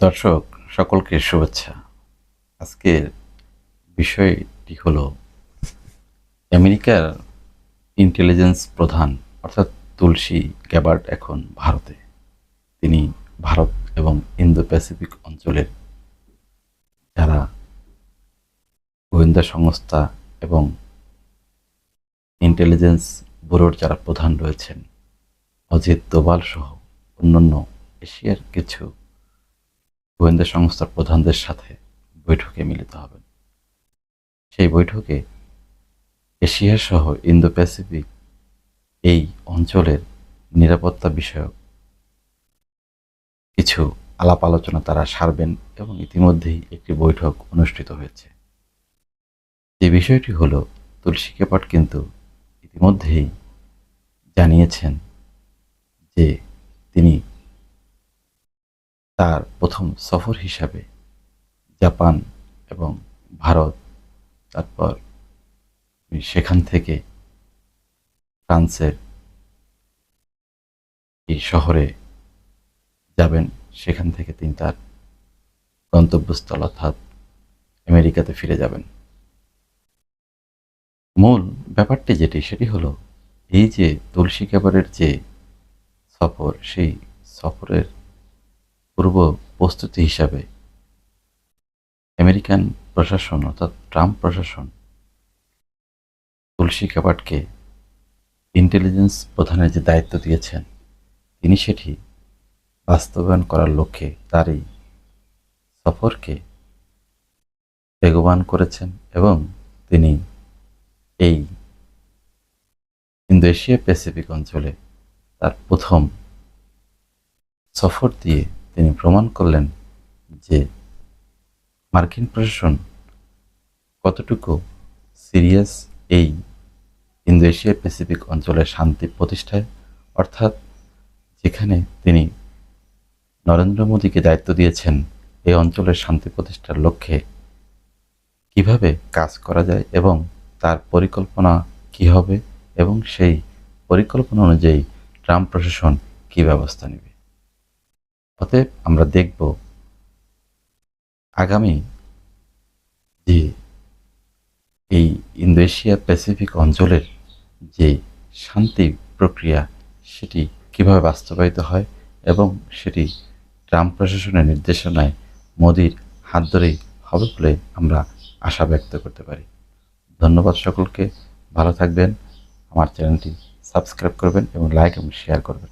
দর্শক সকলকে শুভেচ্ছা। আজকের বিষয়টি হলো আমেরিকার ইন্টেলিজেন্স প্রধান অর্থাৎ তুলসী গ্যাবার্ড এখন ভারতে। তিনি ভারত এবং ইন্দো প্যাসিফিক অঞ্চলের যারা গোয়েন্দা সংস্থা এবং ইন্টেলিজেন্স ব্যুরোর যারা প্রধান রয়েছেন, অজিত দোভাল সহ অন্যান্য এশিয়ার কিছু গোয়েন্দা সংস্থার প্রধানদের সাথে বৈঠকে মিলিত হবেন। সেই বৈঠকে এশিয়া সহ ইন্দো প্যাসিফিক এই অঞ্চলের নিরাপত্তা বিষয়ক কিছু আলাপ আলোচনা তারা সারবেন এবং ইতিমধ্যেই একটি বৈঠক অনুষ্ঠিত হয়েছে। যে বিষয়টি হলো, তুলসী গ্যাবার্ড কিন্তু ইতিমধ্যেই জানিয়েছেন যে তিনি তার প্রথম সফর হিসাবে জাপান এবং ভারত, তারপর সেখান থেকে ফ্রান্সের এই শহরে যাবেন। সেখান থেকে তিনি তার গন্তব্যস্থল অর্থাৎ আমেরিকাতে ফিরে যাবেন। মূল ব্যাপারটি সেটি হলো, এই যে তুলসী গ্যাবার্ডের যে সফর, সেই সফরের পূর্ব প্রস্তুতি হিসাবে আমেরিকান প্রশাসন অর্থাৎ ট্রাম্প প্রশাসন তুলসী গ্যাবার্ডকে ইন্টেলিজেন্স প্রধানের যে দায়িত্ব দিয়েছেন, তিনি সেটি বাস্তবায়ন করার লক্ষ্যে তার এই সফরকে বেগবান করেছেন এবং তিনি এই ইন্দো এশিয়া প্যাসিফিক অঞ্চলে তার প্রথম সফর দিয়ে তিনি প্রমাণ করলেন যে মার্কিন প্রশাসন কতটুকু সিরিয়াস এই ইন্দো এশিয়া প্যাসিফিক অঞ্চলের শান্তি প্রতিষ্ঠায়, অর্থাৎ যেখানে তিনি নরেন্দ্র মোদীকে দায়িত্ব দিয়েছেন এই অঞ্চলের শান্তি প্রতিষ্ঠার লক্ষ্যে কিভাবে কাজ করা যায় এবং তার পরিকল্পনা কী হবে এবং সেই পরিকল্পনা অনুযায়ী ট্রাম্প প্রশাসন কী ব্যবস্থা নেবে। অতএব আমরা দেখব আগামী যে এই ইন্দো এশিয়া প্যাসিফিক অঞ্চলের যে শান্তি প্রক্রিয়া সেটি কিভাবে বাস্তবায়িত হয় এবং সেটি ট্রাম্প প্রশাসনের নির্দেশনায় মোদির হাত ধরেই হবে বলে আমরা আশা ব্যক্ত করতে পারি। ধন্যবাদ সকলকে, ভালো থাকবেন। আমার চ্যানেলটি সাবস্ক্রাইব করবেন এবং লাইক এবং শেয়ার করবেন।